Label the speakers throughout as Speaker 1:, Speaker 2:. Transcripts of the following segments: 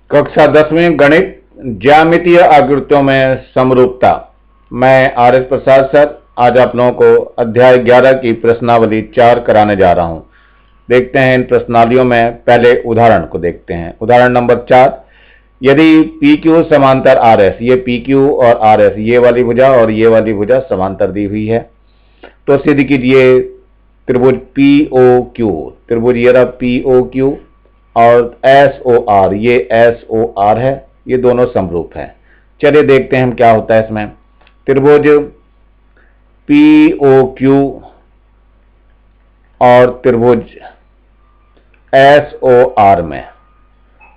Speaker 1: कक्षा 10वीं गणित ज्यामितीय आकृतियों में समरूपता। मैं आर.एस. प्रसाद सर आज आप लोगों को अध्याय 11 की प्रश्नावली 4 कराने जा रहा हूं। देखते हैं इन प्रश्नावलियों में पहले उदाहरण को देखते हैं। उदाहरण नंबर 4, यदि PQ समांतर RS, ये PQ और RS ये वाली भुजा और ये वाली भुजा समांतर दी हुई है, तो सिद्ध कीजिए त्रिभुज POQ, त्रिभुज ये रहा POQ और SOR, ये SOR है, ये दोनों समरूप है। चलिए देखते हैं हम क्या होता है इसमें। त्रिभुज POQ और त्रिभुज SOR में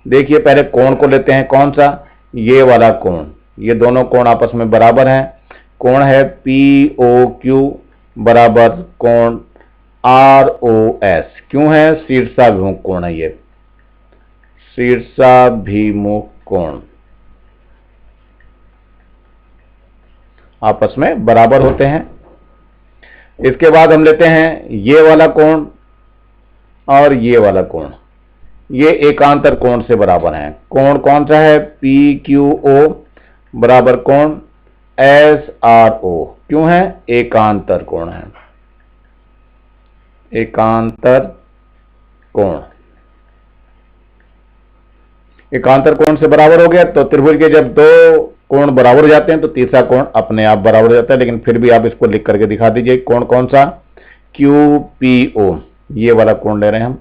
Speaker 1: देखिए पहले कोण को लेते हैं। कौन सा? ये वाला कोण। ये दोनों कोण आपस में बराबर हैं। कोण है POQ बराबर कोण ROS। क्यों है? शीर्षाभिमुख कोण है, ये शीर्षाभिमुख कोण आपस में बराबर होते हैं। इसके बाद हम लेते हैं ये वाला कोण और ये वाला कोण, ये एकांतर कोण से बराबर हैं। कोण कौन सा है? PQO बराबर कोण SRO। क्यों है? एकांतर कोण है, एकांतर कोण। एकांतर कोण से बराबर हो गया तो त्रिभुज के जब दो कोण बराबर हो जाते हैं तो तीसरा कोण अपने आप बराबर हो जाता है। लेकिन फिर भी आप इसको लिख करके दिखा दीजिए। कोण कौन सा? QPO, ये वाला कोण ले रहे हैं हम,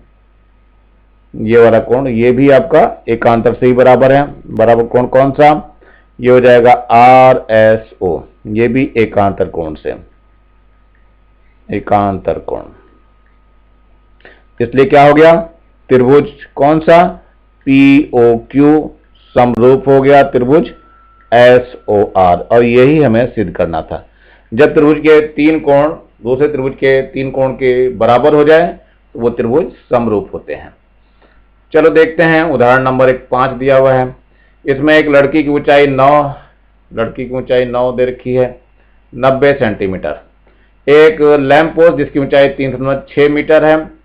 Speaker 1: ये वाला कोण, ये भी आपका एकांतर से ही बराबर है। बराबर कोण कौन सा? ये हो जाएगा RSO, ये भी एकांतर कोण से, एकांतर कोण। इसलिए क्या हो गया? त्रिभुज कौन सा? POQ समरूप हो गया त्रिभुज SOR, और यही हमें सिद्ध करना था। जब त्रिभुज के तीन कोण दूसरे त्रिभुज के तीन कोण के बराबर हो जाए तो वो त्रिभुज समरूप होते हैं। चलो देखते हैं उदाहरण नंबर 5 दिया हुआ है। इसमें एक लड़की की ऊंचाई 9 दे रखी है, 90 सेंटीमीटर। एक लैंप पोस्ट जिसकी ऊंचाई 3.6 मीटर है,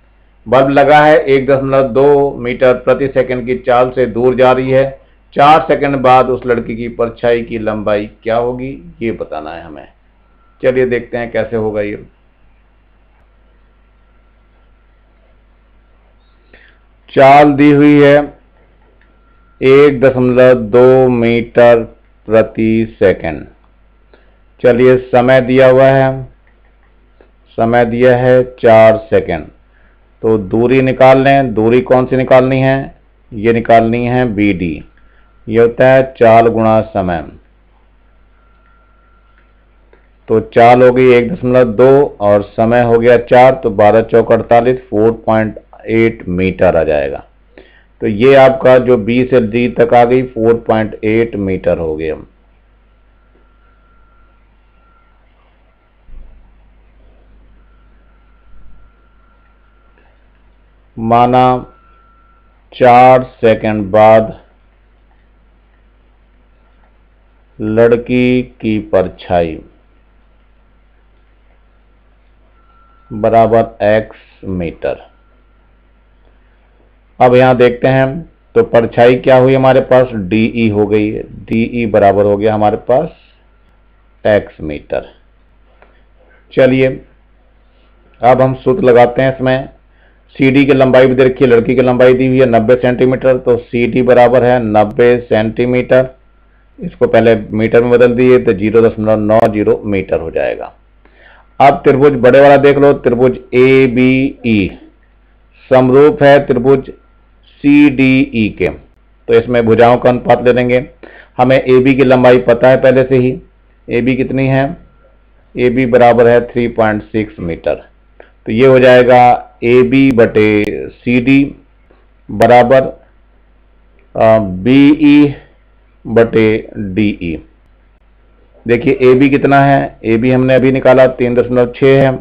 Speaker 1: बल्ब लगा है 1.2 मीटर प्रति सेकंड की चाल से दूर जा रही है। 4 सेकंड बाद उस लड़की की परछाई की लंबाई क्या होगी, ये बताना है हमें। चलिए देखते हैं कैसे होगा ये। चाल दी हुई है 1.2 मीटर प्रति सेकंड। चलिए समय दिया हुआ है, समय दिया है 4 सेकंड। तो दूरी निकाल लें। दूरी कौन सी निकालनी है? ये निकालनी है BD। ये होता है चाल गुणा समय। तो चाल हो गई 1.2 और समय हो गया 4, तो 12 चौक 48, 4.8 मीटर आ जाएगा। तो ये आपका जो B से D तक आ गई 4.8 मीटर हो गया। माना 4 सेकंड बाद लड़की की परछाई बराबर x मीटर। अब यहां देखते हैं तो परछाई क्या हुई हमारे पास? DE हो गई है। DE बराबर हो गया हमारे पास x मीटर। चलिए अब हम सूत्र लगाते हैं इसमें। CD की लंबाई भी दे रखी है, लड़की की लंबाई दी हुई है 90 सेंटीमीटर, तो CD बराबर है 90 सेंटीमीटर। इसको पहले मीटर में बदल दिए तो 0.90 मीटर हो जाएगा। अब त्रिभुज बड़े वाला देख लो, त्रिभुज ABE समरूप है त्रिभुज CDE के, तो इसमें भुजाओं का अनुपात ले लेंगे। हमें AB की लंबाई पता है पहले से ही। AB कितनी है? AB बराबर है 3.6 मीटर। तो ये हो जाएगा AB बटे CD बराबर BE बटे DE। देखिए AB कितना है? AB हमने अभी निकाला 3.6 है,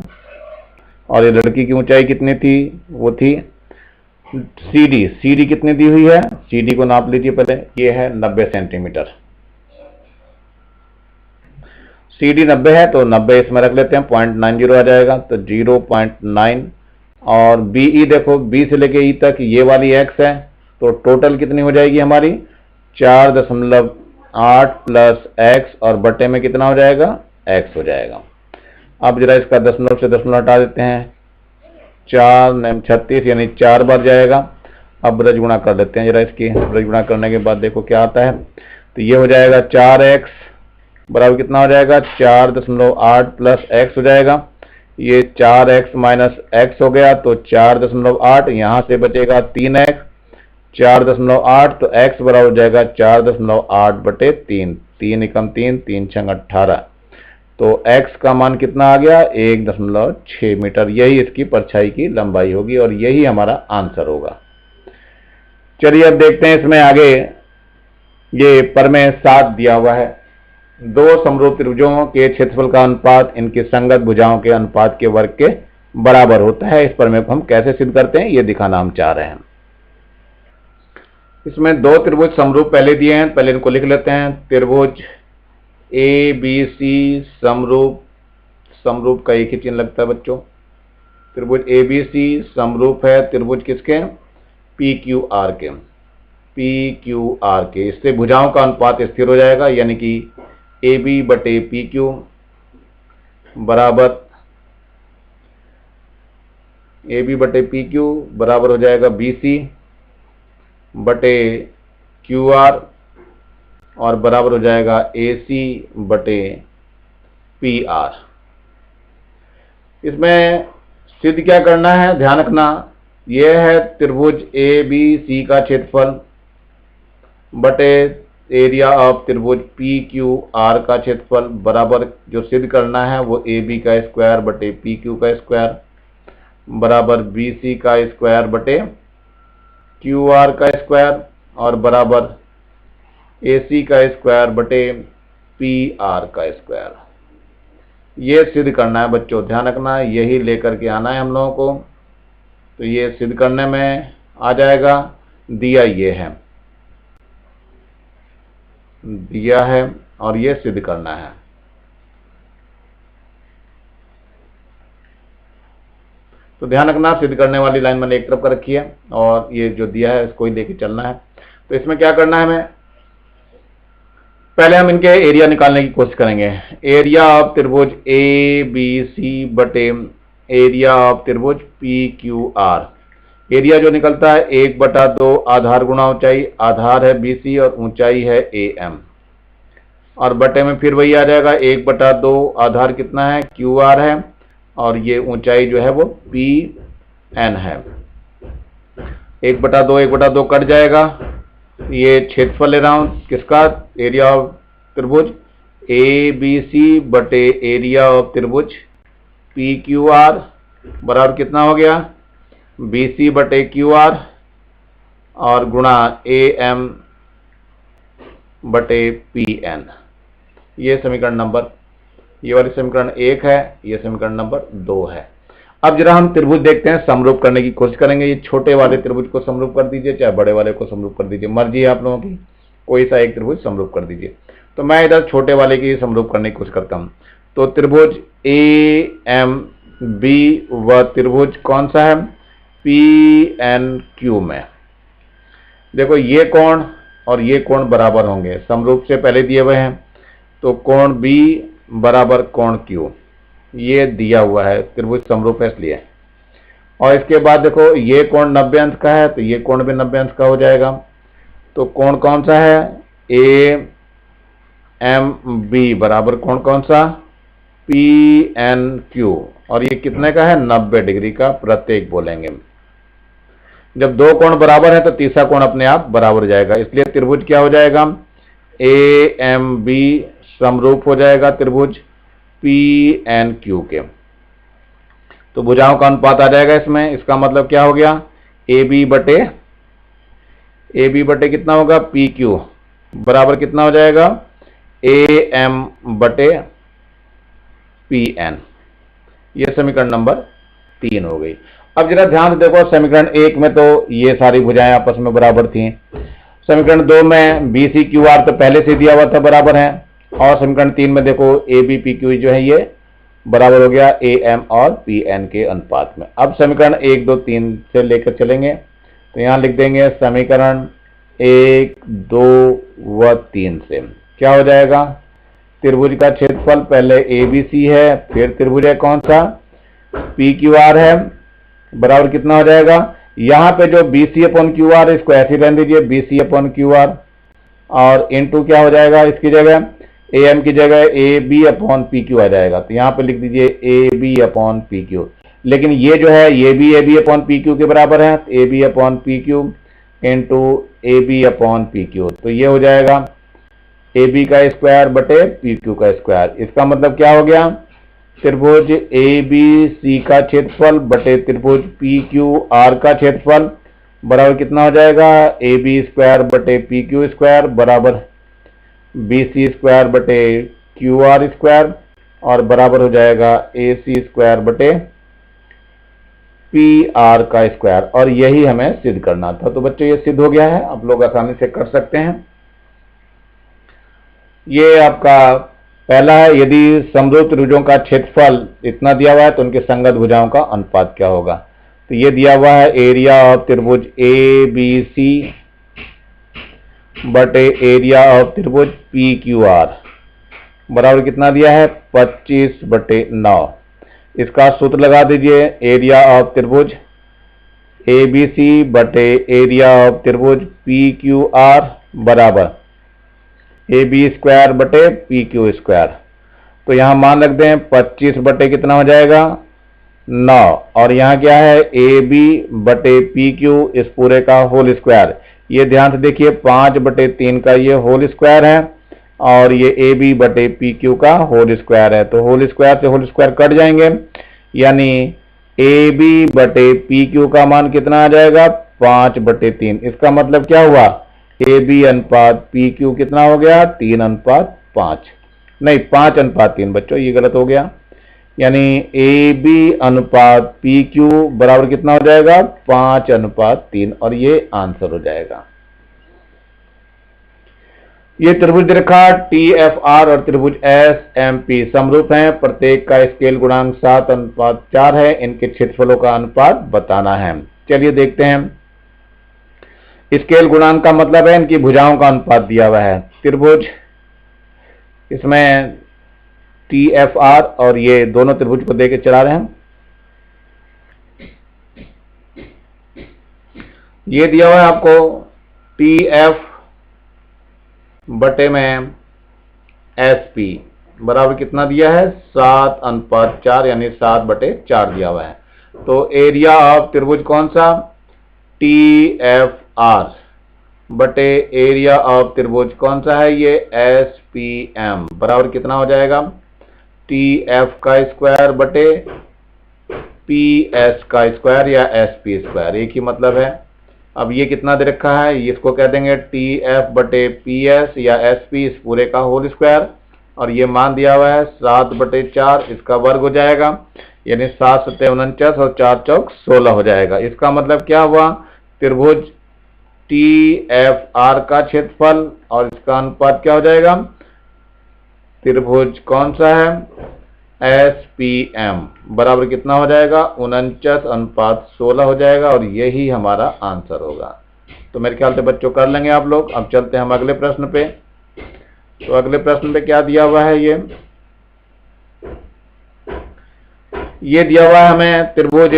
Speaker 1: और ये लड़की की ऊंचाई कितनी थी? वो थी CD कितनी दी हुई है? CD को नाप लीजिए पहले, ये है 90 सेंटीमीटर। CD 90 है तो 90 इसमें रख लेते हैं, 0.90 आ जाएगा, तो 0.9। और BE देखो, B से लेके E तक ये वाली x है, तो टोटल कितनी हो जाएगी हमारी? 4.8 प्लस एक्स और बटे में कितना हो जाएगा, एक्स हो जाएगा। अब जरा इसका दशमलव से दशमलव हटा देते हैं, 4 9 36 यानी 4 बार जाएगा। अब ब्रज गुणा कर लेते हैं जरा इसकी, ब्रज गुणा करने के बाद देखो क्या आता है। तो ये हो जाएगा 4x बराबर कितना हो जाएगा, 4.8 प्लस एक्स हो जाएगा। ये 4x माइनस एक्स हो गया तो 4.8, यहाँ से बचेगा 3x, 4.8 तो x बराबर हो जाएगा 4.8 बटे 3, 3 एकम 3, 3 छंग 18, तो x का मान कितना आ गया, 1.6 मीटर। यही इसकी परछाई की लंबाई होगी और यही हमारा आंसर होगा। चलिए अब देखते हैं इसमें आगे, ये प्रमेय 7 दिया हुआ है। दो समरूप त्रिभुजों के क्षेत्रफल का अनुपात इनकी संगत भुजाओं के अनुपात के वर्ग के बराबर होता है। इस प्रमेय को हम कैसे सिद्ध करते हैं ये दिखाना हम चाह रहे हैं। इसमें दो त्रिभुज समरूप पहले दिए हैं, पहले इनको लिख लेते हैं। त्रिभुज ए बी सी समरूप, समरूप का एक ही चिन्ह लगता है बच्चों। त्रिभुज ए बी सी समरूप है त्रिभुज किसके, पी क्यू आर के, पी क्यू आर के। इससे भुजाओं का अनुपात स्थिर हो जाएगा, यानी कि ए बी बटे पी क्यू बराबर, ए बी बटे पी क्यू बराबर हो जाएगा बी सी बटे क्यू आर और बराबर हो जाएगा ए सी बटे पी आर। इसमें सिद्ध क्या करना है, ध्यान रखना, यह है त्रिभुज ए बी सी का क्षेत्रफल बटे एरिया ऑफ त्रिभुज पी क्यू आर का क्षेत्रफल बराबर, जो सिद्ध करना है वो ए बी का स्क्वायर बटे पी क्यू का स्क्वायर बराबर बी सी का स्क्वायर बटे क्यू आर का स्क्वायर और बराबर ए सी का स्क्वायर बटे पी आर का स्क्वायर। ये सिद्ध करना है बच्चों, ध्यान रखना, यही लेकर के आना है हम लोगों को। तो ये सिद्ध करने में आ जाएगा, दिया ये है, दिया है और ये सिद्ध करना है। तो ध्यान रखना, सिद्ध करने वाली लाइन मैंने एक तरफ कर रखी है और ये जो दिया है इसको ही लेके चलना है। तो इसमें क्या करना है, हमें पहले हम इनके एरिया निकालने की कोशिश करेंगे। एरिया ऑफ त्रिभुज ए बी सी बटे एरिया ऑफ त्रिभुज पी क्यू आर। एरिया जो निकलता है 1/2 आधार गुणा ऊंचाई, आधार है बी सी और ऊंचाई है ए एम, और बटे में फिर वही आ जाएगा 1/2 आधार कितना है, क्यू आर है, और ये ऊंचाई जो है वो पी एन है। 1/2 कट जाएगा। ये क्षेत्रफल ले रहा हूं किसका, एरिया ऑफ त्रिभुज ए बी सी बटे एरिया ऑफ त्रिभुज पी क्यू आर बराबर कितना हो गया, बी सी बटे क्यू आर और गुणा ए एम बटे पी एन। ये समीकरण नंबर, ये वाली समीकरण 1 है, ये समीकरण नंबर 2 है। अब जरा हम त्रिभुज देखते हैं, समरूप करने की कोशिश करेंगे। ये छोटे वाले त्रिभुज को समरूप कर दीजिए, चाहे बड़े वाले को समरूप कर दीजिए, मर्जी है आप लोगों की, कोई सा एक त्रिभुज समरूप कर दीजिए। तो मैं इधर छोटे वाले की समरूप करने की कोशिश करता हूं। तो त्रिभुज ए एम बी व त्रिभुज कौन सा है, पी एन क्यू में। देखो ये कोण और ये कोण बराबर होंगे, समरूप से पहले दिए हुए हैं। तो कोण बी बराबर कोण क्यू, ये दिया हुआ है, त्रिभुज समरूप है इसलिए। और इसके बाद देखो ये कोण 90 अंश का है तो ये कोण भी 90 अंश का हो जाएगा। तो कोण कौन सा है, ए एम बी बराबर कोण कौन सा, पी एन क्यू, और ये कितने का है, 90 डिग्री का प्रत्येक बोलेंगे। जब दो कोण बराबर है तो तीसरा कोण अपने आप बराबर हो जाएगा, इसलिए त्रिभुज क्या हो जाएगा, ए एम बी समरूप हो जाएगा त्रिभुज पी एन क्यू के। तो भुजाओं का अनुपात आ जाएगा इसमें। इसका मतलब क्या हो गया, ए बी बटे कितना होगा, पी क्यू बराबर कितना हो जाएगा, ए एम बटे पी एन। ये समीकरण नंबर 3 हो गई। अब जरा ध्यान से देखो, समीकरण 1 में तो ये सारी भुजाएं आपस में बराबर थी। समीकरण 2 में बी सी क्यू आर तो पहले से दिया हुआ था, बराबर है। और समीकरण 3 में देखो ए बी पी क्यू जो है ये बराबर हो गया ए एम और पी एन के अनुपात में। अब समीकरण 1 2 3 से लेकर चलेंगे। तो यहां लिख देंगे समीकरण 1, 2 व 3 से। क्या हो जाएगा? त्रिभुज का क्षेत्रफल पहले ABC है, फिर त्रिभुज है कौन सा? PQR है, बराबर कितना हो जाएगा? यहां पे जो BC/QR इसको ऐसे रहने दीजिए, BC/QR, और इनटू क्या हो जाएगा इसकी जगह? AM की जगह AB/PQ आ जाएगा। तो यहां पे लिख दीजिए AB/PQ। लेकिन ये जो है ये भी AB/PQ के बराबर है, AB/PQ इंटू AB/PQ। तो ये हो जाएगा AB का स्क्वायर बटे PQ का स्क्वायर। इसका मतलब क्या हो गया? त्रिभुज ABC का क्षेत्रफल बटे त्रिभुज PQR का क्षेत्रफल बराबर कितना हो जाएगा? AB स्क्वायर बटे PQ स्क्वायर बराबर BC स्क्वायर बटे QR स्क्वायर, और बराबर हो जाएगा AC स्क्वायर बटे PR का स्क्वायर। और यही हमें सिद्ध करना था। तो बच्चों ये सिद्ध हो गया है, आप लोग आसानी से कर सकते हैं। ये आपका पहला है, यदि समरूप त्रिभुजों का क्षेत्रफल इतना दिया हुआ है तो उनके संगत भुजाओं का अनुपात क्या होगा? तो ये दिया हुआ है एरिया ऑफ त्रिभुज ABC बटे एरिया ऑफ त्रिभुज PQR बराबर कितना दिया है? 25/9। इसका सूत्र लगा दीजिए, एरिया ऑफ त्रिभुज ABC बटे एरिया ऑफ त्रिभुज PQR बराबर AB स्क्वायर बटे PQ स्क्वायर। तो यहां मान रख दें 25 बटे कितना हो जाएगा? 9, और यहाँ क्या है? AB बटे PQ इस पूरे का होल स्क्वायर। ये ध्यान से देखिए 5/3 का ये होल स्क्वायर है, और ये AB बटे PQ का होल स्क्वायर है। तो होल स्क्वायर से होल स्क्वायर कट जाएंगे, यानी AB बटे PQ का मान कितना आ जाएगा? 5/3। इसका मतलब क्या हुआ? AB अनुपात PQ कितना हो गया? 3:5। नहीं, 5:3 बच्चों, ये गलत हो गया। यानी AB अनुपात PQ बराबर कितना हो जाएगा? 5:3, और ये आंसर हो जाएगा। ये त्रिभुज रेखा TFR और त्रिभुज SMP समरूप हैं। प्रत्येक का स्केल गुणांक 7:4 है। इनके क्षेत्रफलों का अनुपात बताना है। चलिए देखते हैं। स्केल गुणांक का मतलब है इनकी भुजाओं का अनुपात दिया हुआ है। त्रिभुज, इसमें TFR और ये दोनों त्रिभुज को देके चला रहे हैं। ये दिया हुआ है आपको TF बटे में SP बराबर कितना दिया है? 7:4, यानी 7/4 दिया हुआ है। तो एरिया ऑफ त्रिभुज कौन सा? TFR बटे एरिया ऑफ त्रिभुज कौन सा है? ये SPM बराबर कितना हो जाएगा? TF का स्क्वायर बटे PS का स्क्वायर या SP स्क्वायर, एक ही मतलब है। अब ये कितना दे रखा है? इसको कह देंगे TF बटे PS या SP इस पूरे का होल स्क्वायर, और ये मान दिया हुआ है 7/4, इसका वर्ग हो जाएगा, यानी 7 × 7 = 49 और 4 × 4 = 16 हो जाएगा। इसका मतलब क्या हुआ? त्रिभुज TFR का क्षेत्रफल और इसका अनुपात क्या हो जाएगा? त्रिभुज कौन सा है? SPM बराबर कितना हो जाएगा? 49:16 हो जाएगा, और यही हमारा आंसर होगा। तो मेरे ख्याल से बच्चों कर लेंगे आप लोग। अब चलते हैं हम अगले प्रश्न पे। तो अगले प्रश्न पे क्या दिया हुआ है? ये दिया हुआ है हमें त्रिभुज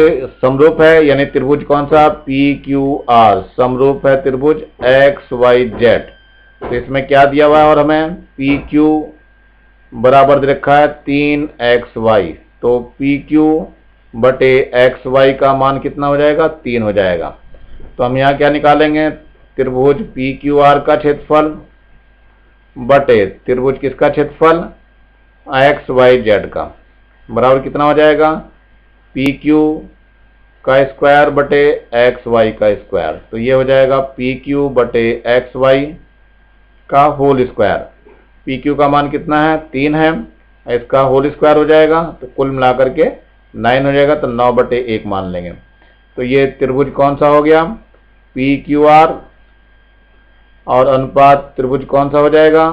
Speaker 1: समरूप है, यानी त्रिभुज कौन सा? PQR समरूप है त्रिभुज XYZ। तो इसमें क्या दिया हुआ है? और हमें PQ बराबर दे रखा है 3XY। तो PQ बटे XY का मान कितना हो जाएगा? 3 हो जाएगा। तो हम यहाँ क्या निकालेंगे? त्रिभुज PQR का क्षेत्रफल बटे त्रिभुज किसका क्षेत्रफल? XYZ का बराबर कितना हो जाएगा? PQ का स्क्वायर बटे XY का स्क्वायर। तो ये हो जाएगा PQ बटे XY का होल स्क्वायर। PQ का मान कितना है? 3 है, इसका होल स्क्वायर हो जाएगा, तो कुल मिलाकर के 9 हो जाएगा, तो 9/1 मान लेंगे। तो ये त्रिभुज कौन सा हो गया? PQR, और अनुपात त्रिभुज कौन सा हो जाएगा?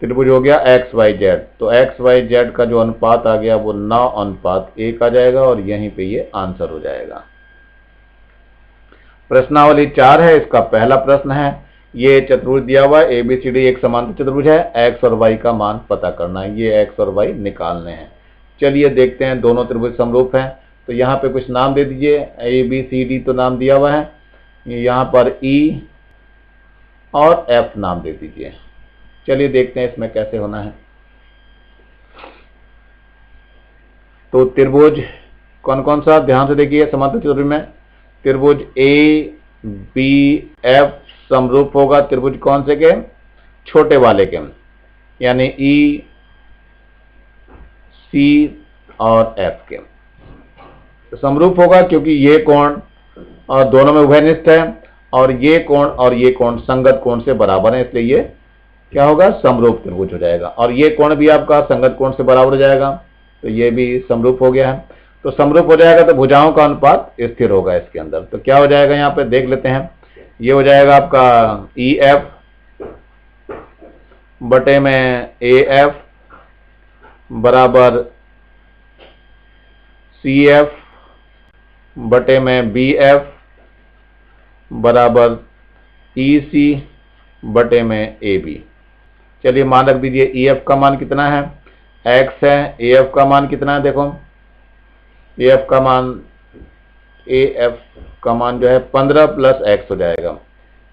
Speaker 1: त्रिभुज हो गया XYZ। तो XYZ का जो अनुपात आ गया वो 9:1 आ जाएगा, और यहीं पे ये आंसर हो जाएगा। प्रश्नावली 4 है, इसका पहला प्रश्न है, ये चतुर्भुज दिया हुआ है ABCD एक समांतर चतुर्भुज है, x और y का मान पता करना है, ये x और y निकालने हैं। चलिए देखते हैं दोनों त्रिभुज समरूप हैं, तो यहाँ पे कुछ नाम दे दीजिए। ABCD तो नाम दिया हुआ है, यहाँ पर E और F नाम दे दीजिए। चलिए देखते हैं इसमें कैसे होना है। तो त्रिभुज कौन कौन सा, ध्यान से देखिए समांतर चतुर्भुज में त्रिभुज ABF समरूप होगा त्रिभुज कौन से के, छोटे वाले के, यानी EC और F के तो समरूप होगा, क्योंकि ये कोण और दोनों में उभयनिष्ठ है और ये कोण संगत कोण से बराबर है, इसलिए ये क्या होगा, समरूप त्रिभुज हो जाएगा। और ये कोण भी आपका संगत कोण से बराबर हो जाएगा, तो ये भी समरूप हो गया है। तो समरूप हो जाएगा तो भुजाओं का अनुपात स्थिर होगा इसके अंदर। तो क्या हो जाएगा, यहाँ पे देख लेते हैं। ये हो जाएगा आपका EF बटे में AF बराबर CF बटे में BF बराबर EC बटे में AB। चलिए मान रख दीजिए। EF का मान कितना है, x है। AF का मान कितना है, देखो AF का मान जो है 15 प्लस x हो जाएगा,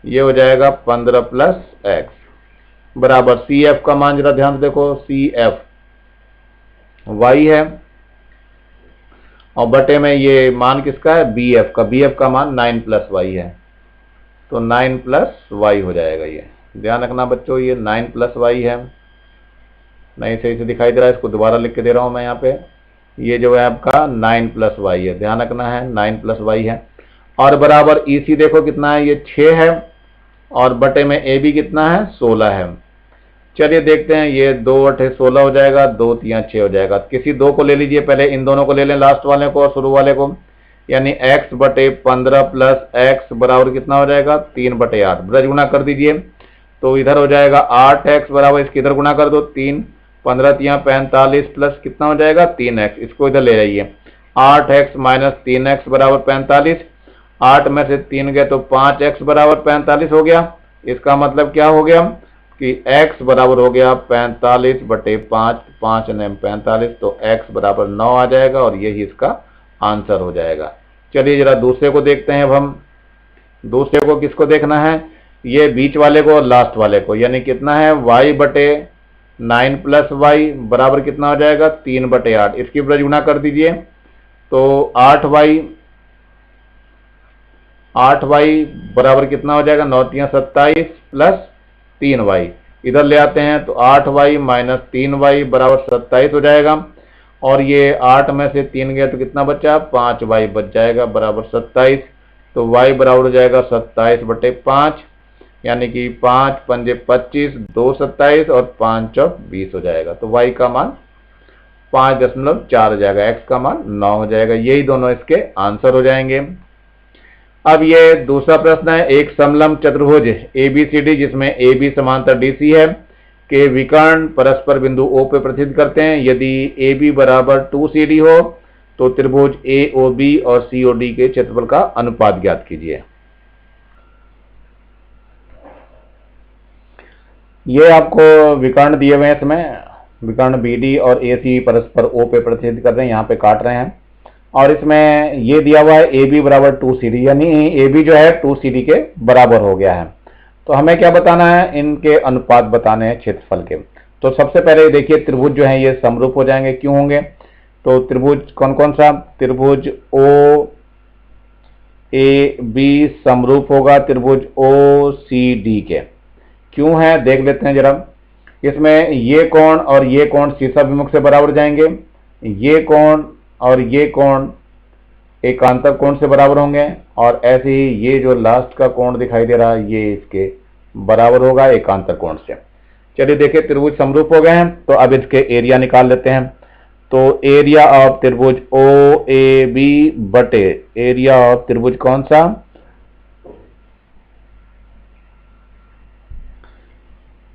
Speaker 1: ये हो जाएगा 15 प्लस x बराबर CF का मान जरा ध्यान से देखो, CF y है और बटे में ये मान किसका है, BF का मान 9 प्लस y है, तो 9 प्लस y हो जाएगा। ये ध्यान रखना बच्चों, ये 9 प्लस y है, नहीं सही से दिखाई दे रहा है, इसको दोबारा लिख के दे रहा हूं मैं यहाँ पे। ये जो है आपका 9 प्लस y है, ध्यान रखना है 9 प्लस y है। और बराबर EC देखो कितना है, ये 6 है और बटे में AB कितना है, 16 है। चलिए देखते हैं, ये 2 8 16 हो जाएगा, 2 3 6 हो जाएगा। किसी दो को ले लीजिए, पहले इन दोनों को ले लें, लास्ट वाले को और शुरू वाले को, यानी x बटे 15 प्लस x बराबर कितना हो जाएगा, 3 बटे 8। ब्रज गुणा कर दीजिए, तो इधर हो जाएगा 8x बराबर, इसके इधर गुणा कर दो 3, 15 3 45 प्लस कितना हो जाएगा 3x, इसको इधर ले जाइए। 8x माइनस 3x बराबर 45, 8 में से 3 गए तो 5x बराबर 45 हो गया। इसका मतलब क्या हो गया कि x बराबर हो गया 45 बटे 5, 5 ने 45, तो x बराबर 9 आ जाएगा और यही इसका आंसर हो जाएगा। चलिए जरा दूसरे को देखते हैं। अब हम दूसरे को किसको देखना है, ये बीच वाले को और लास्ट वाले को, यानी कितना है y बटे 9 प्लस y बराबर कितना हो जाएगा 3 बटे 8। इसकी ब्रज गुणा कर दीजिए, तो 8y बराबर कितना हो जाएगा, 9 3 27 प्लस 3y, इधर ले आते हैं तो 8y माइनस 3y बराबर 27 हो जाएगा। और ये 8 में से 3 गए तो कितना बचा, 5y बच जाएगा बराबर 27, तो y बराबर हो जाएगा 27 बटे 5, यानी कि 5 पंजे 25, 2 27 और 5 चौक 20 हो जाएगा। तो y का मान 5.4 हो जाएगा, x का मान 9 हो जाएगा। यही दोनों इसके आंसर हो जाएंगे। अब ये दूसरा प्रश्न है, एक समलंब चतुर्भुज ABCD जिसमें AB समांतर DC है के विकर्ण परस्पर बिंदु O पे प्रतिच्छेद करते हैं। यदि AB बराबर 2CD हो तो त्रिभुज AOB और COD के क्षेत्रफल का अनुपात ज्ञात कीजिए। ये आपको विकर्ण दिए हुए हैं, इसमें विकर्ण BD और AC परस्पर O पे प्रतिच्छेद कर रहे हैं, यहाँ पे काट रहे हैं। और इसमें ये दिया हुआ है AB बराबर 2CD, यानी AB जो है 2CD के बराबर हो गया है। तो हमें क्या बताना है, इनके अनुपात बताने हैं क्षेत्रफल के। तो सबसे पहले देखिए त्रिभुज जो है ये समरूप हो जाएंगे। क्यों होंगे, तो त्रिभुज कौन कौन सा, त्रिभुज OAB समरूप होगा त्रिभुज OCD के। क्यों है देख लेते हैं जरा। इसमें ये कोण और ये कोण शीर्षाभिमुख से बराबर जाएंगे, ये कोण और ये कोण एकांतर कोण से बराबर होंगे, और ऐसे ही ये जो लास्ट का कोण दिखाई दे रहा है ये इसके बराबर होगा एकांतर कोण से। चलिए देखिए त्रिभुज समरूप हो गए हैं, तो अब इसके एरिया निकाल लेते हैं। तो एरिया ऑफ त्रिभुज OAB बटे एरिया ऑफ त्रिभुज कौन सा,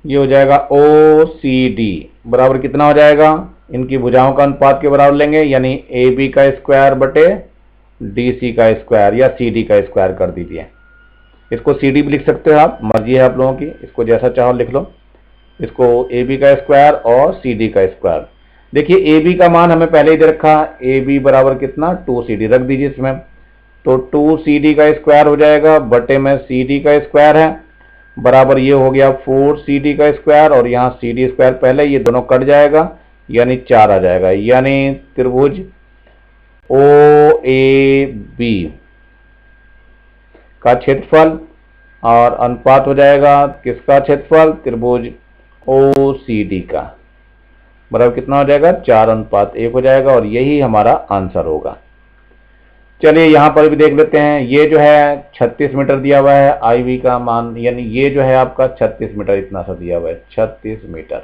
Speaker 1: ये हो जाएगा OCD बराबर कितना हो जाएगा, इनकी भुजाओं का अनुपात के बराबर लेंगे, यानी AB का स्क्वायर बटे DC का स्क्वायर या CD का स्क्वायर कर दीजिए। इसको CD भी लिख सकते हो आप, मर्जी है आप लोगों की, इसको जैसा चाहो लिख लो। इसको AB का स्क्वायर और CD का स्क्वायर। देखिए AB का मान हमें पहले ही दे रखा, AB बराबर कितना 2CD रख दीजिए इसमें, तो 2CD का स्क्वायर हो जाएगा बटे में CD का स्क्वायर है, बराबर ये हो गया 4CD का स्क्वायर, और यहाँ CD स्क्वायर पहले, ये दोनों कट जाएगा यानी 4 आ जाएगा। यानी त्रिभुज OAB का क्षेत्रफल और अनुपात हो जाएगा किसका क्षेत्रफल, त्रिभुज OCD का, बराबर कितना हो जाएगा 4:1 हो जाएगा, और यही हमारा आंसर होगा। चलिए यहाँ पर भी देख लेते हैं। ये जो है 36 मीटर दिया हुआ है IV का मान, यानी ये जो है आपका 36 मीटर इतना सा दिया हुआ है, 36 मीटर,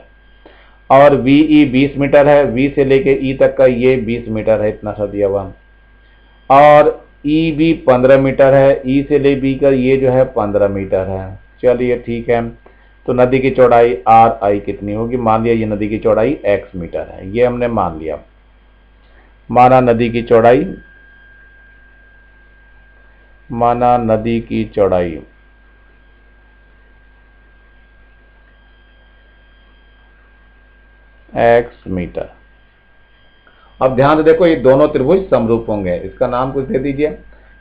Speaker 1: और VE 20 मीटर है, V से लेके E तक का ये 20 मीटर है, इतना सा दिया हुआ, और EB 15 मीटर है, E से ले B का ये जो है 15 मीटर है। चलिए ठीक है, तो नदी की चौड़ाई RI कितनी होगी, मान लिया ये नदी की चौड़ाई X मीटर है, ये हमने मान लिया। माना नदी की चौड़ाई X मीटर। अब ध्यान से देखो, ये दोनों त्रिभुज समरूप होंगे, इसका नाम कुछ दे दीजिए।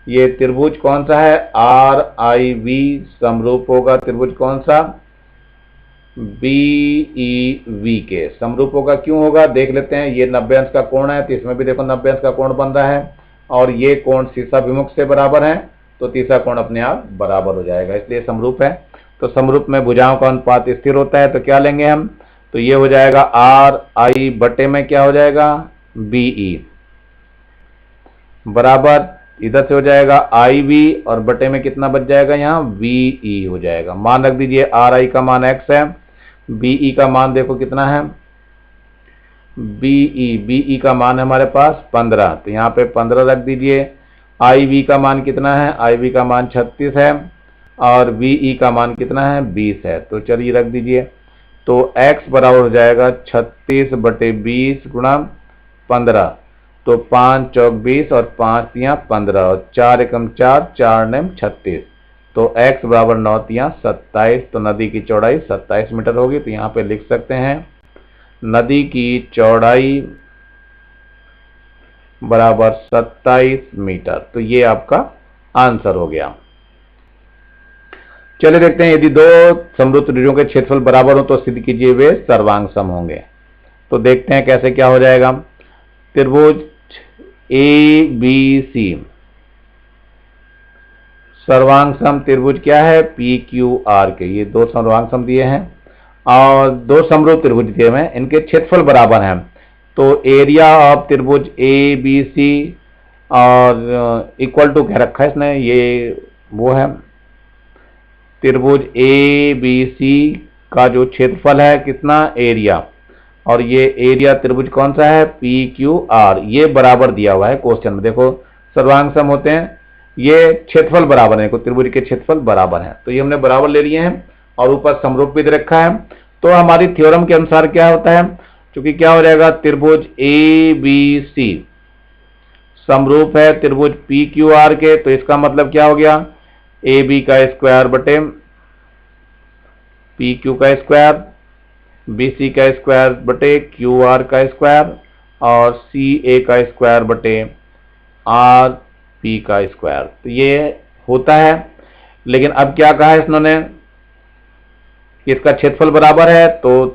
Speaker 1: ये त्रिभुज कौन सा है, RIV समरूप होगा त्रिभुज कौन सा, BEV के समरूप होगा। क्यों होगा देख लेते हैं। ये 90 अंश का कोण है, तो इसमें भी देखो 90 अंश का कोण बन रहा है, और ये कोण शीर्षाभिमुख से बराबर है, तो तीसरा कोण अपने आप बराबर हो जाएगा, इसलिए समरूप है। तो समरूप में भुजाओं का अनुपात स्थिर होता है, तो क्या लेंगे हम, तो ये हो जाएगा RI बटे में क्या हो जाएगा BE, बराबर इधर से हो जाएगा IV, और बटे में कितना बच जाएगा यहाँ VE हो जाएगा। मान रख दीजिए, RI का मान X है, BE का मान देखो कितना है, BE का मान है हमारे पास 15, तो यहाँ पे 15 रख दीजिए। IV का मान कितना है, IV का मान 36 है, और VE का मान कितना है 20 है, तो चलिए रख दीजिए। तो X बराबर हो जाएगा 36 बटे 20 गुणा 15, तो 5 चौक 20 और 5 तियां 15 और 4 एकम 4, 4 नेम 36, तो X बराबर 9 तियां 27, तो नदी की चौड़ाई 27 मीटर होगी। तो यहाँ पे लिख सकते हैं नदी की चौड़ाई बराबर 27 मीटर, तो ये आपका आंसर हो गया। चलिए देखते हैं, यदि दो समरूप त्रिभुजों के क्षेत्रफल बराबर हो तो सिद्ध कीजिए वे सर्वांग सम होंगे। तो देखते हैं कैसे क्या हो जाएगा। त्रिभुज ABC सर्वांग सम त्रिभुज क्या है PQR के, ये दो सर्वांग सम दिए हैं, और दो समरूप त्रिभुज दिए हैं, इनके क्षेत्रफल बराबर हैं। तो एरिया ऑफ त्रिभुज ABC और इक्वल टू क्या रखा है इसने, ये वो है त्रिभुज ABC का जो क्षेत्रफल है कितना एरिया, और ये एरिया त्रिभुज कौन सा है PQR, ये बराबर दिया हुआ है क्वेश्चन में। देखो सर्वांग सम होते हैं, ये क्षेत्रफल बराबर है, त्रिभुज के क्षेत्रफल बराबर है, तो ये हमने बराबर ले लिए हैं, और ऊपर समरूप भी दे रखा है। तो हमारी थ्योरम के अनुसार क्या होता है, क्योंकि क्या हो जाएगा त्रिभुज ABC समरूप है त्रिभुज PQR के, तो इसका मतलब क्या हो गया AB का स्क्वायर बटे PQ का स्क्वायर, BC का स्क्वायर बटे QR का स्क्वायर, और CA का स्क्वायर बटे RP का स्क्वायर। तो ये होता है, लेकिन अब क्या कहा है इन्होंने, इसका क्षेत्रफल बराबर है, तो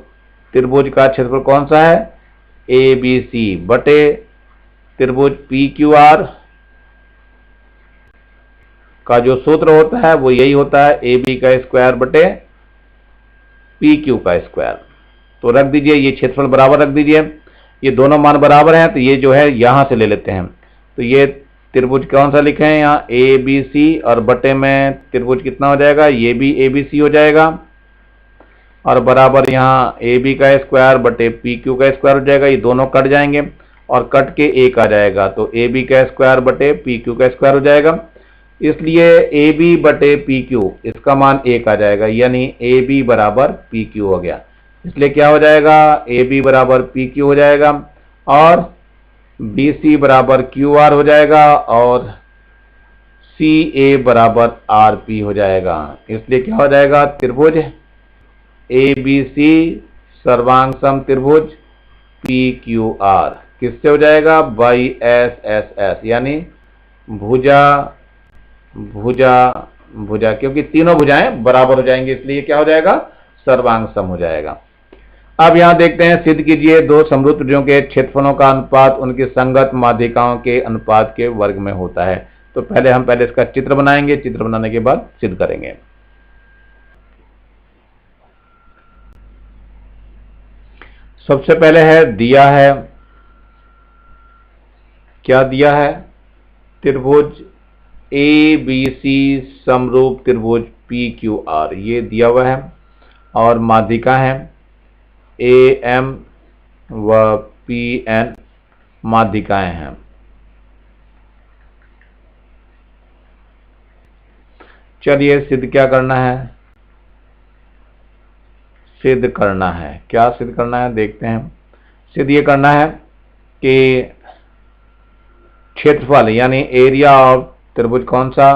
Speaker 1: त्रिभुज का क्षेत्रफल कौन सा है ABC बटे त्रिभुज PQR का जो सूत्र होता है वो यही होता है AB का स्क्वायर बटे PQ का स्क्वायर। तो रख दीजिए, ये क्षेत्रफल बराबर रख दीजिए, ये दोनों मान बराबर हैं, तो ये जो है यहां से ले लेते हैं। तो ये त्रिभुज कौन सा लिखे हैं यहाँ ABC, और बटे में त्रिभुज कितना हो जाएगा, ये भी ABC हो जाएगा, और बराबर यहाँ AB का स्क्वायर बटे PQ का स्क्वायर हो जाएगा, ये दोनों कट जाएंगे और कट के एक आ जाएगा, तो AB का स्क्वायर बटे PQ का स्क्वायर हो जाएगा, इसलिए AB बटे PQ इसका मान 1 आ जाएगा, यानी AB बराबर PQ हो गया। इसलिए क्या हो जाएगा AB बराबर PQ हो जाएगा, और बी सी बराबर क्यू आर हो जाएगा और सी ए बराबर आर पी हो जाएगा। इसलिए क्या हो जाएगा, त्रिभुज ए बी सी सर्वांग सम त्रिभुज पी क्यू आर किससे हो जाएगा, बाई एस एस एस, यानी भुजा भुजा भुजा, क्योंकि तीनों भुजाएं बराबर हो जाएंगे इसलिए क्या हो जाएगा, सर्वांग सम हो जाएगा। अब यहां देखते हैं, सिद्ध कीजिए दो समरूप त्रिभुजों के क्षेत्रफलों का अनुपात उनकी संगत माध्यिकाओं के अनुपात के वर्ग में होता है। तो हम पहले इसका चित्र बनाएंगे, चित्र बनाने के बाद सिद्ध करेंगे। सबसे पहले है, दिया है, क्या दिया है, त्रिभुज ए बी सी समरूप त्रिभुज पी क्यू आर, ये दिया हुआ है और माध्यिका है ए एम व पी एन, माध्यिकाएं हैं। चलिए सिद्ध क्या करना है, सिद्ध करना है, क्या सिद्ध करना है देखते हैं। सिद्ध ये करना है कि क्षेत्रफल यानी एरिया ऑफ त्रिभुज कौन सा,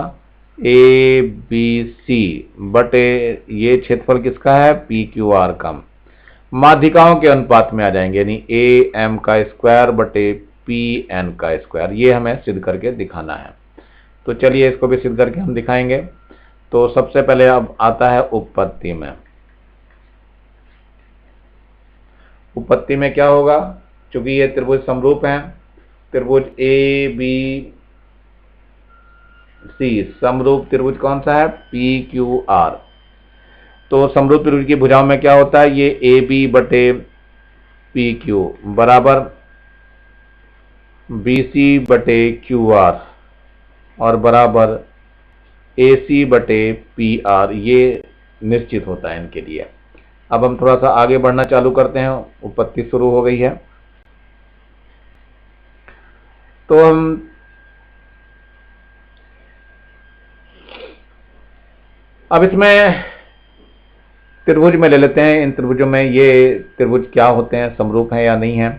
Speaker 1: ए बी सी बटे ये क्षेत्रफल किसका है, पी क्यू आर का, माध्यिकाओं के अनुपात में आ जाएंगे, यानी ए एम का स्क्वायर बटे पी एन का स्क्वायर। ये हमें सिद्ध करके दिखाना है। तो चलिए इसको भी सिद्ध करके हम दिखाएंगे। तो सबसे पहले अब आता है उपपत्ति में। उपपत्ति में क्या होगा, चूंकि ये त्रिभुज समरूप हैं, त्रिभुज ए बी सी समरूप त्रिभुज कौन सा है, पी क्यू आर। तो समरूप त्रिभुज की भुजाओं में क्या होता है, ये ए बी बटे पी क्यू बराबर बी सी बटे क्यू आर और बराबर ए सी बटे पी आर, ये निश्चित होता है इनके लिए। अब हम थोड़ा सा आगे बढ़ना चालू करते हैं, उपपत्ति शुरू हो गई है। तो हम अब इसमें त्रिभुज में ले लेते हैं, इन त्रिभुजों में ये त्रिभुज क्या होते हैं, समरूप हैं या नहीं हैं।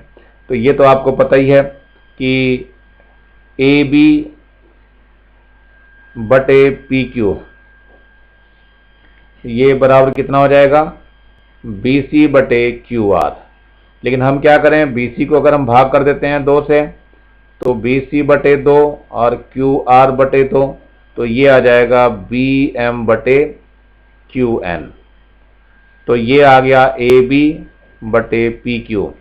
Speaker 1: तो ये तो आपको पता ही है कि ए बी बटे पी क्यू ये बराबर कितना हो जाएगा, बी सी बटे क्यू आर। लेकिन हम क्या करें, बी सी को अगर हम भाग कर देते हैं 2 से, तो बी सी बटे 2 और क्यू आर बटे 2, तो ये आ जाएगा बी एम बटे क्यू एन। तो ये आ गया ए बी बटे पी क्यू।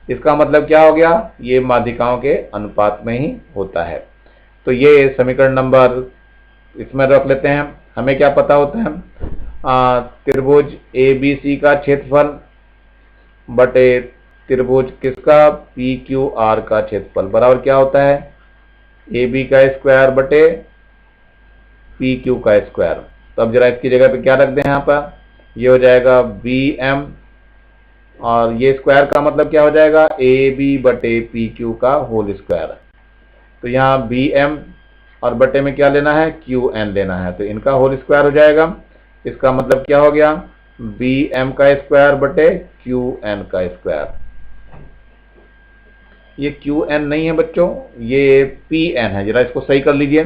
Speaker 1: इसका मतलब क्या हो गया, ये माध्यिकाओं के अनुपात में ही होता है। तो ये समीकरण नंबर इसमें रख लेते हैं। हमें क्या पता होता है, त्रिभुज ए बी सी का क्षेत्रफल बटे त्रिभुज किसका, पी क्यू आर का क्षेत्रफल बराबर क्या होता है, ए बी का स्क्वायर बटे पी क्यू का स्क्वायर। तो अब जरा इसकी जगह पे क्या रख दें, यहाँ पर ये हो जाएगा बी एम और ये स्क्वायर का मतलब क्या हो जाएगा, ए बी बटे पी क्यू का होल स्क्वायर। तो यहाँ बी एम और बटे में क्या लेना है, क्यू एन लेना है, तो इनका होल स्क्वायर हो जाएगा। इसका मतलब क्या हो गया, बी एम का स्क्वायर बटे क्यू एन का स्क्वायर। ये क्यू एन नहीं है बच्चों, ये पी एन है, जरा इसको सही कर लीजिए।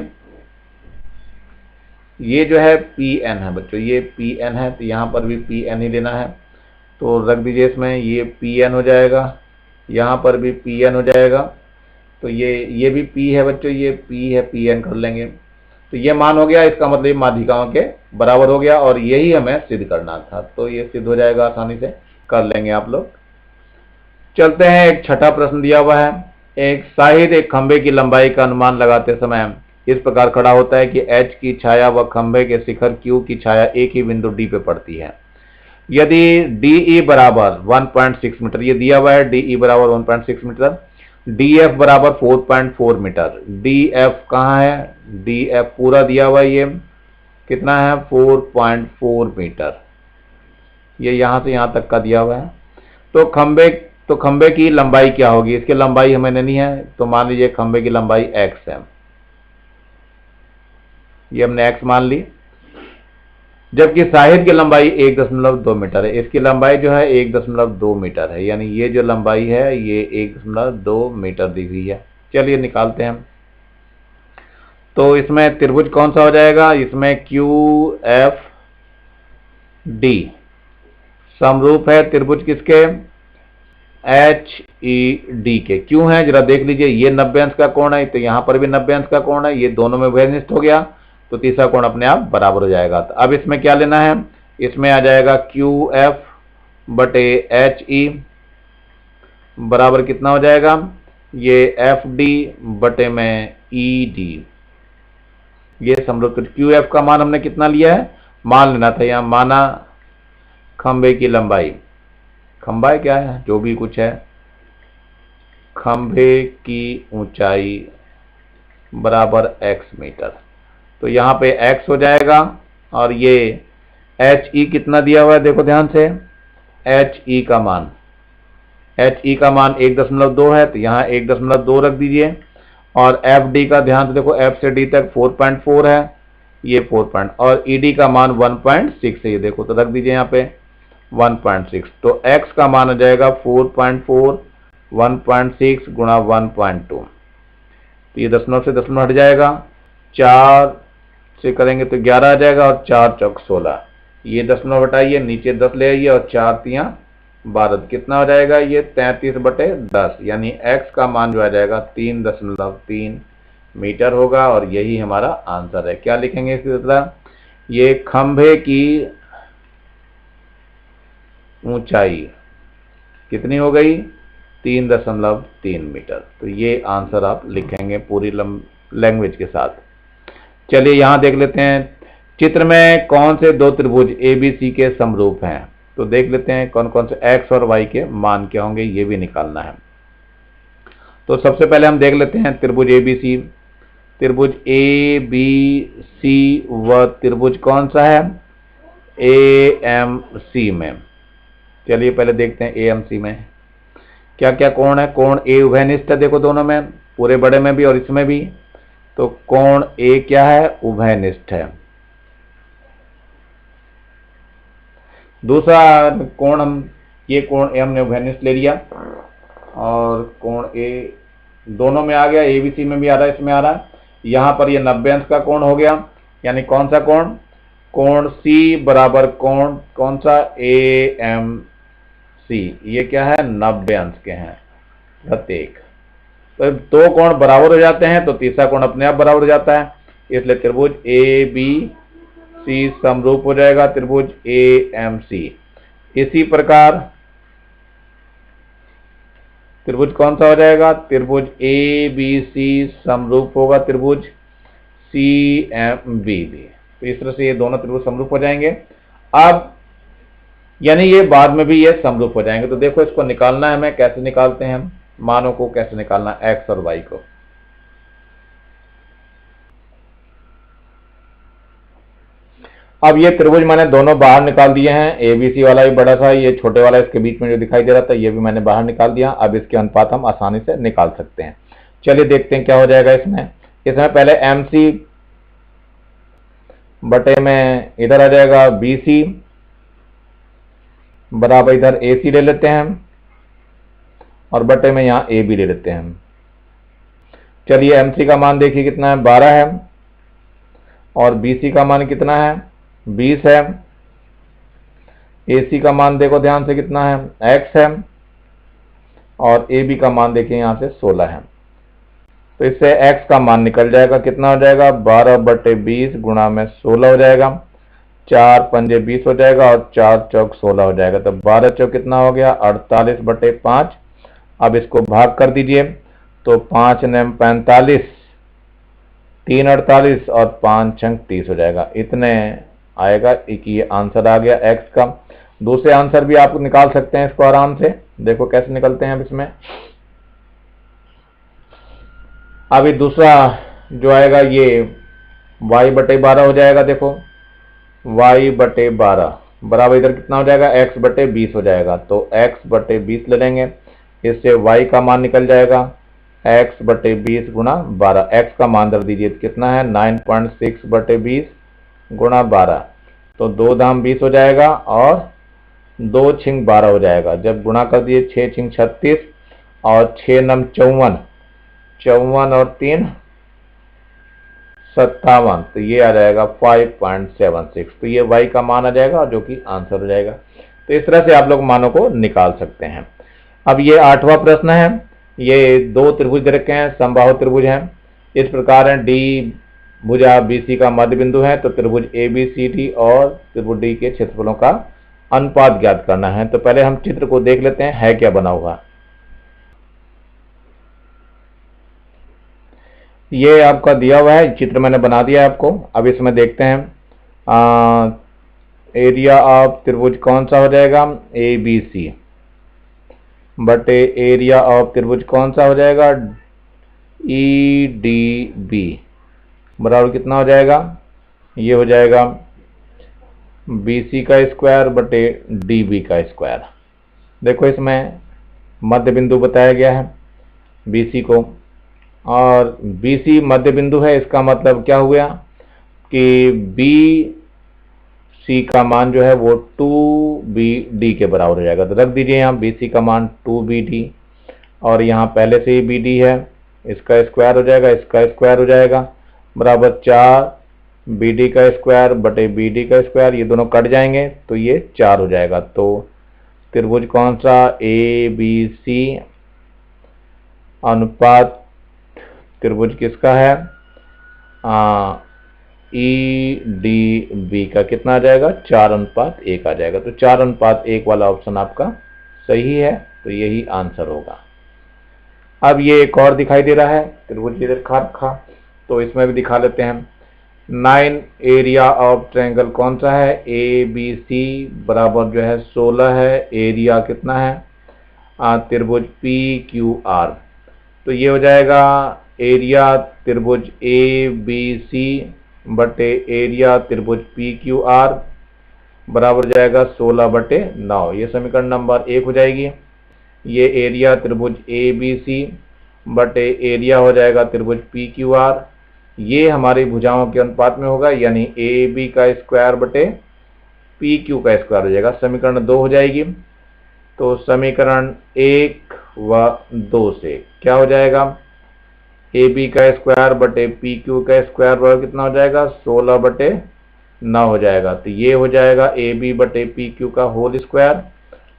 Speaker 1: ये जो है पी एन है बच्चों, ये पी एन है, तो यहाँ पर भी पी एन ही लेना है। तो रख दीजिए इसमें, ये पी एन हो जाएगा, यहाँ पर भी पी एन हो जाएगा। तो ये भी पी है बच्चों, ये पी है, पी एन कर लेंगे। तो ये मान हो गया, इसका मतलब ये माध्यिकाओं के बराबर हो गया और यही हमें सिद्ध करना था। तो ये सिद्ध हो जाएगा, आसानी से कर लेंगे आप लोग। चलते हैं, एक छठा प्रश्न दिया हुआ है। एक साहिद एक खंभे की लंबाई का अनुमान लगाते समय इस प्रकार खड़ा होता है कि H की छाया व खंभे के शिखर Q की छाया एक ही बिंदु D पे पड़ती है। यदि DE बराबर 1.6 मीटर, ये दिया हुआ है DE बराबर 1.6 मीटर, DF बराबर 4.4 मीटर। DF कहाँ है, DF पूरा दिया हुआ है, ये कितना है 4.4 मीटर, ये यहाँ से यहाँ तक का दिया हुआ है। तो खंभे की लंबाई क्या होगी, इसकी लंबाई हमें नहीं है, तो मान लीजिए खंभे की लंबाई x है, ये हमने x मान ली। जबकि शाहिद की लंबाई 1.2 मीटर है। इसकी लंबाई जो है 1.2 मीटर है, यानी ये जो लंबाई है ये 1.2 मीटर दी हुई है। चलिए निकालते हैं। तो इसमें त्रिभुज कौन सा हो जाएगा? इसमें क्यू एफ डी समरूप है त्रिभुज किसके? एच ई डी के। क्यों है जरा देख लीजिए, ये 90 अंश का कोण है, तो यहां पर भी 90 अंश का कोण है, ये दोनों में उभयनिष्ठ हो गया, तो तीसरा कोण अपने आप बराबर हो जाएगा। तो अब इसमें क्या लेना है? इसमें आ जाएगा क्यू एफ बटे एच ई बराबर कितना हो जाएगा? ये एफ डी बटे में ई डी। ये समरूप क्यू एफ का मान हमने कितना लिया है? मान लेना था, यहां माना खंबे की लंबाई, खंबा क्या है जो भी कुछ है, खंबे की ऊंचाई बराबर x मीटर। तो यहां पे x हो जाएगा, और ये एच ई कितना दिया हुआ है देखो ध्यान से, एच ई का मान 1.2 है, तो यहां 1.2 रख दीजिए। और एफ डी का ध्यान से देखो, एफ से डी तक 4.4 है, ये 4 और ई डी का मान 1.6 है, ये देखो, तो रख दीजिए यहाँ पे 1.6। तो x का मान हो जाएगा 4.4 1.6 गुणा 1.2, तो ये दशमलव से दशमलव हट जाएगा, 4 से करेंगे तो 11 आ जाएगा, और 4 चौक 16, ये दशमलव हटाइए, नीचे 10 ले आइए, और 4 तियां 12, कितना हो जाएगा? ये 33/10, यानी x का मान जो आ जाएगा 3.3 मीटर होगा, और यही हमारा आंसर है। क्या लिखेंगे इसकी तरह? ये खंभे की ऊंचाई कितनी हो गई? 3.3 मीटर। तो ये आंसर आप लिखेंगे पूरी लैंग्वेज के साथ। चलिए यहां देख लेते हैं, चित्र में कौन से दो त्रिभुज एबीसी के समरूप हैं? तो देख लेते हैं कौन कौन से एक्स और वाई के मान क्या होंगे, ये भी निकालना है। तो सबसे पहले हम देख लेते हैं त्रिभुज एबीसी। त्रिभुज ए बी सी व त्रिभुज कौन सा है? ए एम सी में। चलिए पहले देखते हैं ए एम सी में क्या क्या कोण है। कोण ए उभयनिष्ठ है, देखो दोनों में, पूरे बड़े में भी और इसमें भी। तो कोण ए क्या है? उभयनिष्ठ है। दूसरा कोण ये कोण ए हमने उभयनिष्ठ ले लिया, और कोण ए दोनों में आ गया, एबीसी में भी आ रहा है, इसमें आ रहा है। यहां पर ये 90 अंश का कोण हो गया, यानी कौन सा कोण? कोण सी बराबर कोण कौन सा? A M C. ये क्या है? 90 अंश के हैं प्रत्येक। तो दो कोण बराबर हो जाते हैं, तो तीसरा कोण अपने आप बराबर हो जाता है, इसलिए त्रिभुज ए बी सी समरूप हो जाएगा त्रिभुज ए एम सी। इसी प्रकार त्रिभुज कौन सा हो जाएगा? त्रिभुज ए बी सी समरूप होगा त्रिभुज सी एम बी भी। तो इस तरह से ये दोनों त्रिभुज समरूप हो जाएंगे। अब यानी ये बाद में भी ये समरूप हो जाएंगे। तो देखो इसको निकालना है हमें, कैसे निकालते हैं हम मानों को, कैसे निकालना एक्स और वाई को। अब ये त्रिभुज मैंने दोनों बाहर निकाल दिए हैं, एबीसी वाला भी बड़ा सा, ये छोटे वाला इसके बीच में जो दिखाई दे रहा था ये भी मैंने बाहर निकाल दिया। अब इसके अनुपात हम आसानी से निकाल सकते हैं। चलिए देखते हैं क्या हो जाएगा इसमें। पहले एम सी बटे में इधर आ जाएगा बी सी बराबर इधर ए सी ले लेते हैं, और बटे में यहां ए बी ले लेते हैं। चलिए एम सी का मान देखिए कितना है? 12 है, और बी सी का मान कितना है? 20 है। ए सी का मान देखो ध्यान से कितना है? x है, और ए बी का मान देखिए यहां से 16 है। तो इससे x का मान निकल जाएगा, कितना हो जाएगा? 12/20 गुणा में 16 हो जाएगा, 4 पंजे 20 हो जाएगा, और 4 चौक 16 हो जाएगा। तो 12 चौक कितना हो गया? 48/5। अब इसको भाग कर दीजिए, तो 5 नेम 45, 3 48, और 5 छंग 30 हो जाएगा। इतने आएगा, एक ये आंसर आ गया x का। दूसरे आंसर भी आप निकाल सकते हैं इसको आराम से, देखो कैसे निकलते हैं अब इसमें। अभी दूसरा जो आएगा ये y/12 हो जाएगा। देखो y/12 बराबर इधर कितना हो जाएगा? x/20 हो जाएगा। तो x/20 ले लेंगे, इससे y का मान निकल जाएगा x/20 गुणा 12। x का मान दर दीजिए कितना है? 9.6/20 गुणा 12, तो 2 दाम 20 हो जाएगा और 2 छिंग 12 हो जाएगा। जब गुणा कर दिए 6 छिंग 36 और 6 नम 54, 54 और 3 57, तो ये आ जाएगा 5.76। तो ये y का मान आ जाएगा और जो कि आंसर हो जाएगा। तो इस तरह से आप लोग मानों को निकाल सकते हैं। अब ये 8वां प्रश्न है। ये 2 त्रिभुज दे रखे हैं, समबाहु त्रिभुज हैं। इस प्रकार है, डी भुजा BC का मध्य बिंदु है, तो त्रिभुज ABCD और त्रिभुज D के क्षेत्रफलों का अनुपात ज्ञात करना है। तो पहले हम चित्र को देख लेते हैं, है क्या बना हुआ। ये आपका दिया हुआ है, चित्र मैंने बना दिया है आपको। अब इसमें देखते हैं एरिया ऑफ त्रिभुज कौन सा हो जाएगा, ABC बटे एरिया ऑफ त्रिभुज कौन सा हो जाएगा, EDB बराबर कितना हो जाएगा, ये हो जाएगा BC का स्क्वायर बटे DB का स्क्वायर। देखो इसमें मध्य बिंदु बताया गया है BC को, और BC मध्य बिंदु है, इसका मतलब क्या हुआ कि BC का मान जो है वो 2BD के बराबर हो जाएगा। तो रख दीजिए यहाँ BC का मान 2BD, और यहाँ पहले से ही BD है, इसका स्क्वायर हो जाएगा, इसका स्क्वायर हो जाएगा बराबर 4BD का स्क्वायर बटे BD का स्क्वायर। ये दोनों कट जाएंगे तो ये 4 हो जाएगा। तो त्रिभुज कौन सा, ABC अनुपात त्रिभुज किसका है, EDB का कितना आ जाएगा, 4:1 आ जाएगा। तो 4:1 वाला ऑप्शन आपका सही है, तो यही आंसर होगा। अब ये एक और दिखाई दे रहा है त्रिभुज की रेखा रखा, तो इसमें भी दिखा लेते हैं। 9 एरिया ऑफ ट्रायंगल कौन सा है, ABC बराबर जो है 16 है, एरिया कितना है, त्रिभुज PQR। तो ये हो जाएगा एरिया त्रिभुज ABC बटे एरिया त्रिभुज PQR बराबर जाएगा 16/9। ये समीकरण नंबर 1 हो जाएगी। ये एरिया त्रिभुज ABC बटे एरिया हो जाएगा त्रिभुज PQR, ये हमारी भुजाओं के अनुपात में होगा, यानी AB का स्क्वायर बटे PQ का स्क्वायर हो जाएगा। समीकरण 2 हो जाएगी। तो समीकरण 1 व 2 से क्या हो जाएगा, AB का स्क्वायर बटे PQ का स्क्वायर बराबर कितना हो जाएगा, 16/9 हो जाएगा। तो ये हो जाएगा AB बटे PQ का होल स्क्वायर,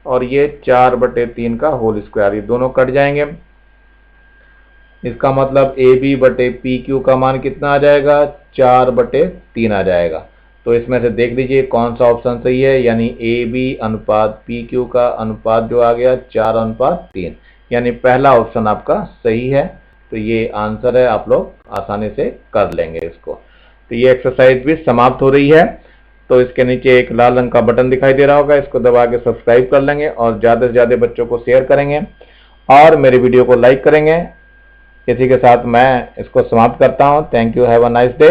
Speaker 1: और ये 4/3 का होल स्क्वायर, ये दोनों कट जाएंगे। इसका मतलब AB बटे PQ का मान कितना आ जाएगा, 4/3 आ जाएगा। तो इसमें से देख लीजिए कौन सा ऑप्शन सही है, यानी AB अनुपात PQ का अनुपात जो आ गया 4:3, यानी पहला ऑप्शन आपका सही है। तो ये आंसर है, आप लोग आसानी से कर लेंगे इसको। तो ये एक्सरसाइज भी समाप्त हो रही है। तो इसके नीचे एक लाल रंग का बटन दिखाई दे रहा होगा, इसको दबा के सब्सक्राइब कर लेंगे और ज़्यादा से ज़्यादा बच्चों को शेयर करेंगे और मेरे वीडियो को लाइक करेंगे। इसी के साथ मैं इसको समाप्त करता हूँ। Thank you, have a nice day.